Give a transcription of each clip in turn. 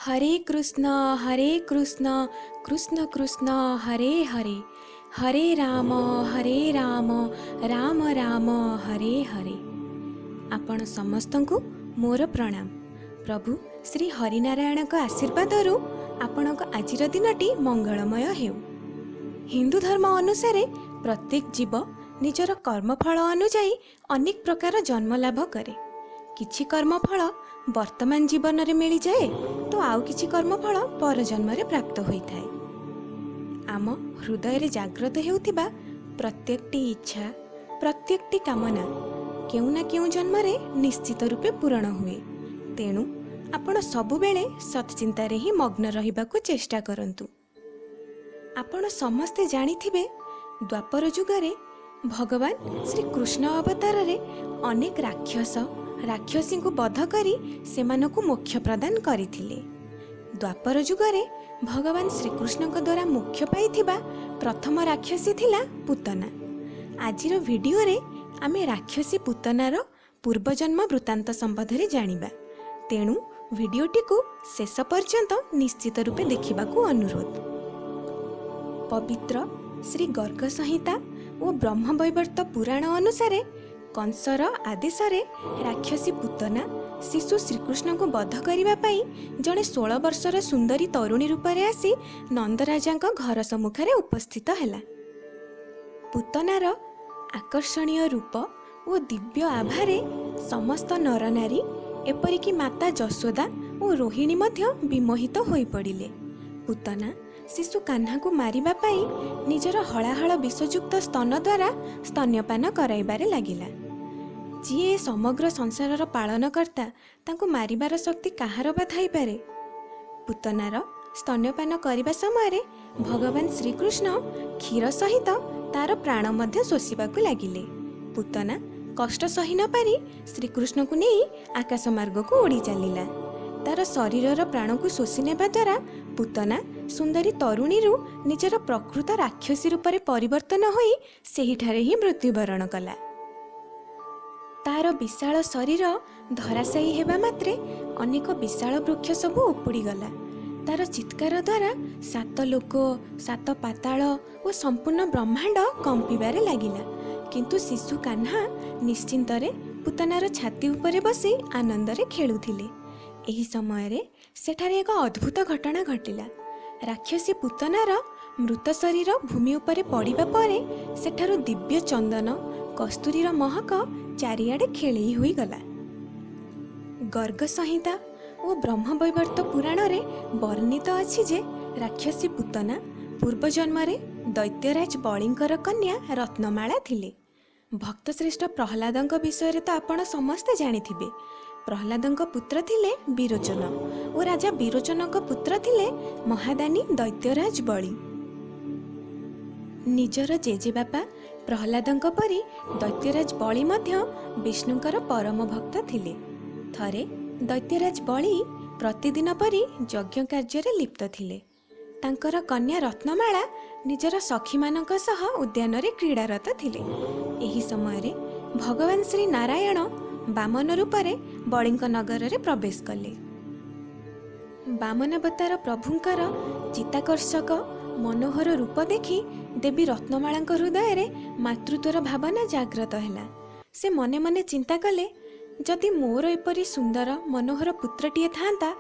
हरे कृष्ण कृष्ण कृष्ण हरे हरे, हरे राम राम राम हरे हरे। आपण समस्तंकु मोर प्रणाम। प्रभु श्री हरिनारायण का आशीर्वाद आपणक आजिर दिनटी मंगलमय हेउ। हिंदू धर्म अनुसार प्रत्येक जीव निजर कर्मफल अनुजाई अनेक प्रकार जन्म लाभ करे। किछि कर्मफल वर्तमान जीवन में मिल जाए तो आउ किछि कर्मफल पर जन्म रे प्राप्त होइथाय। आम हृदय रे जागृत हेउथिबा प्रत्येकटी इच्छा प्रत्येकटी कामना केउ ना केउ जन्म रे निश्चित रूपे पूरण हुए। तेणु आपण सबु बेले सत्चिंतारे ही मग्न रहिबाकु चेष्टा करंतु। आपण समस्ते जानिथिबे द्वापर जुगरे भगवान श्री कृष्ण अवतार रे अनेक राक्षसी को बध करी सेमानकु मोक्ष प्रदान करिथिले। द्वापर जुगरे भगवान श्रीकृष्ण द्वारा मोक्ष पाइथिबा प्रथम राक्षसी थिला पूतना। आजिर वीडियो रे आमे राक्षसी पूतनार पूर्वजन्म वृत्तांत संबंधरे जानिबा। तेणु वीडियोटी को शेष पर्यंत निश्चित रूपे देखिबाकू अनुरोध। पवित्र श्री गर्ग संहिता और ब्रह्मवैवर्त पुराण अनुसार कंसर आदेश राक्षसी पूतना शिशु श्रीकृष्ण को बध करने जड़े 16 वर्षर सुंदरी तरुणी रूप में आसी नंदराजा घर सम्मुखें उपस्थित है। पूतनार आकर्षणीय रूप और दिव्य आभारे समस्त नरनारी एपरिक माता जशोदा और रोहिणी विमोहित हो पड़े। पूतना शिशु कान्हा को मारिबा पाई निजर हलाहल विषयुक्त स्तन द्वारा स्तन्यपान कराइबारे लागिला। जी समग्र संसार पालनकर्ता तांको मारिबार शक्ति काहार बा थाई पारे। पूतनार स्तन्यपान करिबा समय भगवान श्रीकृष्ण क्षीर सहित तार प्राण मध्य शोषिबाकु लागिले। पूतना कष्ट सही न पारी श्रीकृष्ण को नहीं आकाश मार्ग को उड़ी चलिला। तार शरीर प्राण को शोषि नेबा द्वारा पूतना सुंदरी तरुणी निजर प्रकृत राक्षसी रूप में परिवर्तन होई सेहिठारे ही मृत्युवरण कला। तार विशाल शरीर धराशायी हेबा मात्रे अनेक विशाल वृक्ष सब उपुड़ी गला। तार चित्कार द्वारा 7 लोक 7 पाताल और संपूर्ण ब्रह्मांड कंपिबारे लागिला। किंतु शिशु कान्हा निश्चिंतरे पूतनार छाती उपरे बसी आनंदरे खेलुथिले। एही समय रे सेठारे एक अद्भुत घटना घटिला। राक्षसी पूतनार मृत शरीर भूमि उपरे पड़िबा परे सेठारु दिव्य चंदन कस्तूरीर महक चारिआडे खेली हुई गला। गर्ग संहिता और ब्रह्मवैवर्त पुराण रे वर्णित अछि जे राक्षसी पूतना पूर्वजन्म रे दैत्यराज बलिंकर कन्या रत्नमाला थिले। भक्तश्रेष्ठ प्रहलादଙ୍କ विषय तो आपण समस्ते जानिथिबे। प्रहलादଙ୍କ पुत्र थिले विरोचन और राजा विरोचनଙ୍କ पुत्र थिले महादानी दैत्यराज बलि। निजर जेजेबापा प्रहलादଙ୍କ परी दैत्यराज बलि मध्य विष्णुଙ୍କର परम भक्त थिले। थरे दैत्यराज बलि प्रतिदिन परी यज्ञ कार्य लिप्त थिले। तांकर कन्या रत्नमाला निजर सखी मानक सह उद्यान रे क्रीड़ारत थिले। एही समय रे भगवान श्री नारायण बामन रूप में बलिंक नगर रे प्रवेश कले। बामनावतार प्रभुंकर चित्ताकर्षक मनोहर रूप देखि देवी रत्नमाला हृदय रे मातृत्वर भावना जागृत हैला। से मने मने चिंता कले, जदि मोर एपरी सुंदर मनोहर पुत्रटीए थांता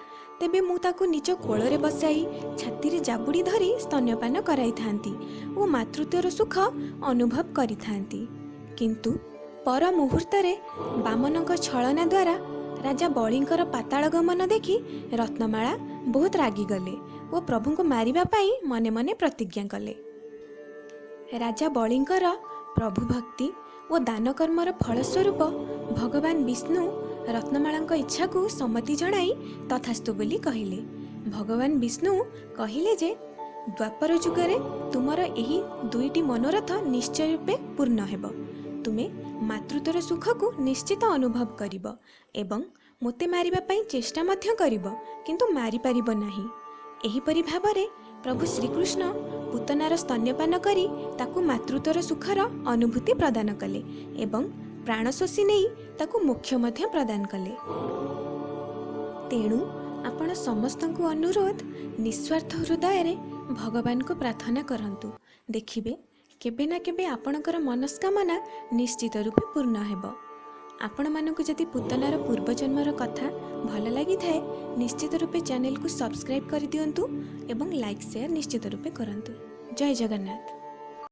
तेबे मु ताकु निज कोଳରେ बसाई छाती रे जाबुड़ी धरी स्तन्यपान कराई थांती और मातृत्वर सुख अनुभव करी थांती। किंतु पर मुहूर्त बामनक छलना द्वारा राजा बलिंकर पाताल गमन देखि रत्नमाला बहुत रागी गले और प्रभु को मारिबा पाई मने मने प्रतिज्ञा कले। राजा बलिंकर प्रभु भक्ति और दान कर्मर फलस्वरूप भगवान विष्णु रत्नमाला इच्छा को सम्मति जणाई तथास्तु बोली कहिले। भगवान विष्णु कहिले जे द्वापर जुगरे तुमर एही 2टी मनोरथ निश्चय रूपे पूर्ण हेब। तुमे मातृत्वर सुख को निश्चित अनुभव करिब एवं मोते मारिबा पई चेष्टा मध्य करिब, किंतु मारि पारिब नाही। एहीपरि भावरे प्रभु श्रीकृष्ण पूतनार स्तन्यपान करी ताकु मातृत्वर सुखर अनुभूति प्रदान कले एवं प्राण शोषि नहीं ताकु मोक्ष मध्य प्रदान कले। तेणु ଆପଣ ସମସ୍ତଙ୍କୁ ଅନୁରୋଧ ନିସ୍ୱାର୍ଥ ହୃଦୟରେ ଭଗବାନଙ୍କୁ ପ୍ରାର୍ଥନା କରନ୍ତୁ। ଦେଖିବେ କେବେ ନା କେବେ ଆପଣଙ୍କର ମନସ୍କାମନା ନିଶ୍ଚିତ ରୂପେ ପୂର୍ଣ୍ଣ ହେବ। ଆପଣମାନଙ୍କୁ ଯଦି ପୁତନାର ପୂର୍ବଜନ୍ମର କଥା ଭଲ ଲାଗିଥାଏ ନିଶ୍ଚିତ ରୂପେ ଚ୍ୟାନେଲକୁ ସବସ୍କ୍ରାଇବ୍ କରିଦିଅନ୍ତୁ ଏବଂ ଲାଇକ୍ ସେୟାର ନିଶ୍ଚିତ ରୂପେ କରନ୍ତୁ। ଜୟ ଜଗନ୍ନାଥ।